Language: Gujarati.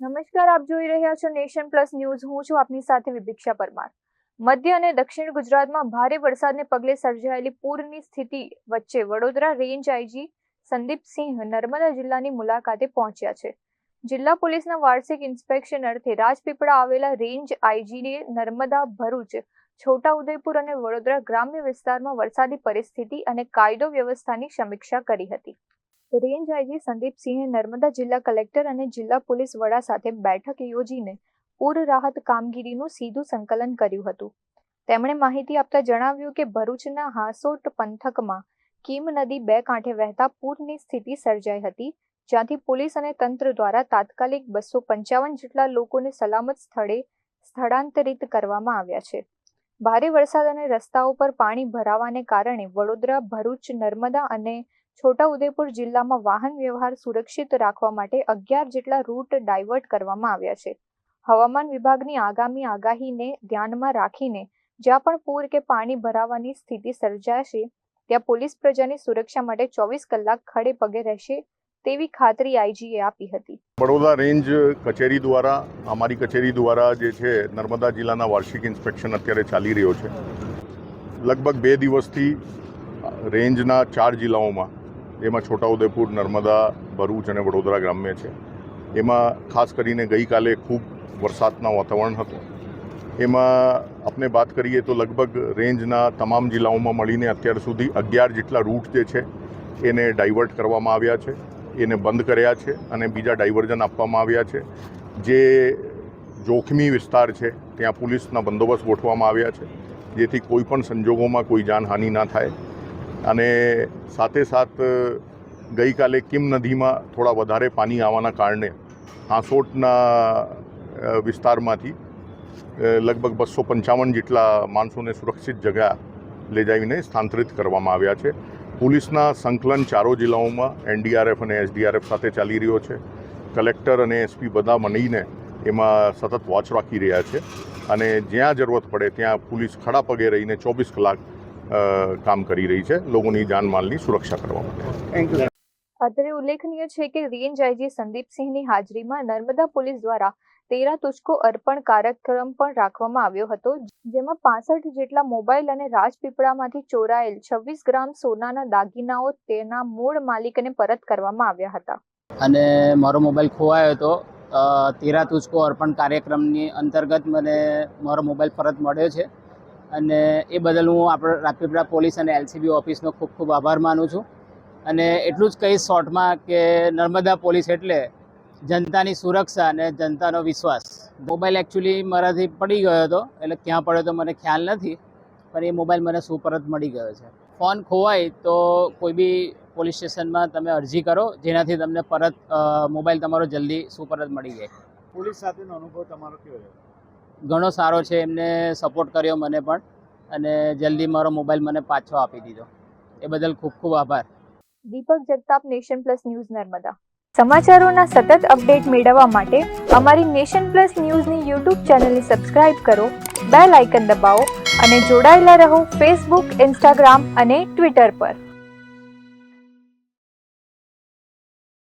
નમસ્કાર, આપ જોઈ રહ્યા છો નેશન પ્લસ ન્યૂઝ. હું છું આપની સાથે વિભિક્ષા પરમાર. મધ્ય અને દક્ષિણ ગુજરાતમાં ભારે વરસાદને પગલે સર્જાયેલી પૂરની સ્થિતિ વચ્ચે વડોદરા રેન્જ આઈજી સંદીપસિંહ નર્મદા જિલ્લાની મુલાકાતે પહોંચ્યા છે. જિલ્લા પોલીસના વાર્ષિક ઇન્સ્પેક્શન અર્થે રાજપીપળા આવેલા રેન્જ આઈજીએ નર્મદા, ભરૂચ, છોટાઉદેપુર અને વડોદરા ગ્રામ્ય વિસ્તારમાં વરસાદી પરિસ્થિતિ અને કાયદો વ્યવસ્થાની સમીક્ષા કરી હતી. રેન્જ આઈજી સંદીપસિંહે નર્મદા જિલ્લા કલેક્ટર અને જિલ્લા પોલીસ વડા સાથે બેઠક યોજીને પૂર રાહત કામગીરીનું સીધું સંકલન કર્યું હતું. તેમણે માહિતી આપતા જણાવ્યું કે ભરૂચના હાંસોટ પંથકમાં કીમ નદી બે કાંઠે વહેતા પૂરની સ્થિતિ સર્જાઈ હતી, જ્યાંથી પોલીસ અને તંત્ર દ્વારા તાત્કાલિક 255 જેટલા લોકોને સલામત સ્થળે સ્થળાંતરિત કરવામાં આવ્યા છે. ભારે વરસાદ અને રસ્તાઓ પર પાણી ભરાવાને કારણે વડોદરા, ભરૂચ, નર્મદા અને છોટાઉદેપુર જિલ્લામાં વાહન વ્યવહાર સુરક્ષિત રાખવા માટે 11 જેટલા રૂટ ડાયવર્ટ કરવામાં આવ્યા છે. હવામાન વિભાગની આગામી આગાહીને ધ્યાનમાં રાખીને જ્યાં પણ પૂર કે પાણી ભરાવાની સ્થિતિ સર્જાશે ત્યાં પોલીસ પ્રજાની સુરક્ષા માટે 24 કલાક ખડે પગે રહેશે તેવી ખાતરી આઈજીએ આપી હતી. બરોડા રેન્જ કચેરી દ્વારા અમારી કચેરી દ્વારા જે છે નર્મદા જિલ્લાના વાર્ષિક ઇન્સ્પેક્શન અત્યારે ચાલી રહ્યો છે. લગભગ 2 દિવસથી રેન્જના 4 જિલ્લાઓમાં, એમાં છોટાઉદેપુર, નર્મદા, ભરૂચ અને વડોદરા ગ્રામ્ય છે. એમાં ખાસ કરીને ગઈકાલે ખૂબ વરસાદના વાતાવરણ હતું. એમાં આપણે વાત કરીએ તો લગભગ રેન્જના તમામ જિલ્લાઓમાં મળીને અત્યાર સુધી 11 જેટલા રૂટ જે છે એને ડાયવર્ટ કરવામાં આવ્યા છે, એને બંધ કર્યા છે અને બીજા ડાયવર્ઝન આપવામાં આવ્યા છે. જે જોખમી વિસ્તાર છે ત્યાં પોલીસના બંદોબસ્ત ગોઠવવામાં આવ્યા છે, જેથી કોઈ પણ સંજોગોમાં કોઈ જાનહાનિ ના થાય. અને સાથે સાથ ગઈકાલે કીમ નદીમાં થોડા વધારે પાણી આવવાના કારણે હાંસોટના વિસ્તારમાંથી લગભગ 255 જેટલા માણસોને સુરક્ષિત જગ્યા લઈ જઈને સ્થાનાંતરિત કરવામાં આવ્યા છે. પોલીસના સંકલન 4 જિલ્લાઓમાં એનડીઆરએફ અને એસડીઆરએફ સાથે ચાલી રહ્યો છે. કલેક્ટર અને એસપી બધા મળીને એમાં સતત વોચ રાખી રહ્યા છે અને જ્યાં જરૂરત પડે ત્યાં પોલીસ ખડા પગે રહીને 24 કલાક કામ કરી રહી છે લોકોની જાનમાલની સુરક્ષા કરવા માટે. અત્રે ઉલ્લેખનીય છે કે રેન્જ આઈજી સંદીપસિંહની હાજરીમાં નર્મદા પોલીસ દ્વારા 13 તુસ્કો અર્પણ કાર્યક્રમ પણ રાખવામાં આવ્યો હતો, જેમાં 65 જેટલા મોબાઈલ અને રાજપીપળામાંથી ચોરાયેલ 26 ગ્રામ સોનાના દાગીનાઓ તેના મૂળ માલિકને પરત કરવામાં આવ્યા હતા. અને મારો મોબાઈલ ખોવાયો હતો. 13 તુસ્કો અર્પણ કાર્યક્રમની અંતર્ગત મને મારો મોબાઈલ પરત મળ્યો છે અને એ બદલ હું આપણે રાજપીપળા પોલીસ અને એલસીબી ઓફિસનો ખૂબ ખૂબ આભાર માનું છું. અને એટલું જ કહીશ શોર્ટમાં કે નર્મદા પોલીસ એટલે જનતાની સુરક્ષા અને જનતાનો વિશ્વાસ. મોબાઈલ એકચ્યુઅલી મારાથી પડી ગયો હતો, એટલે ક્યાં પડ્યો તો મને ખ્યાલ નથી, પણ એ મોબાઈલ મને સુપરત મળી ગયો છે. ફોન ખોવાય તો કોઈ બી પોલીસ સ્ટેશનમાં તમે અરજી કરો, જેનાથી તમને પરત મોબાઈલ તમારો જલ્દી સુપરત મળી જાય. પોલીસ સાથેનો અનુભવ તમારો કેવો રહ્યો? ઘણો સારો છે. એમને સપોર્ટ કર્યો મને પણ અને જલ્દી મારો મોબાઈલ મને પાછો આપી દીધો. એ બદલ ખૂબ ખૂબ આભાર. Deepak Jagtap, nation plus news, Narmada. સમાચારોના સતત અપડેટ મેળવવા માટે અમારી નેશન પ્લસ ન્યૂઝની યુટ્યુબ ચેનલને સબસ્ક્રાઇબ કરો, બેલ આઇકન દબાવો અને જોડાયેલા રહો ફેસબુક, ઇન્સ્ટાગ્રામ અને ટ્વિટર પર.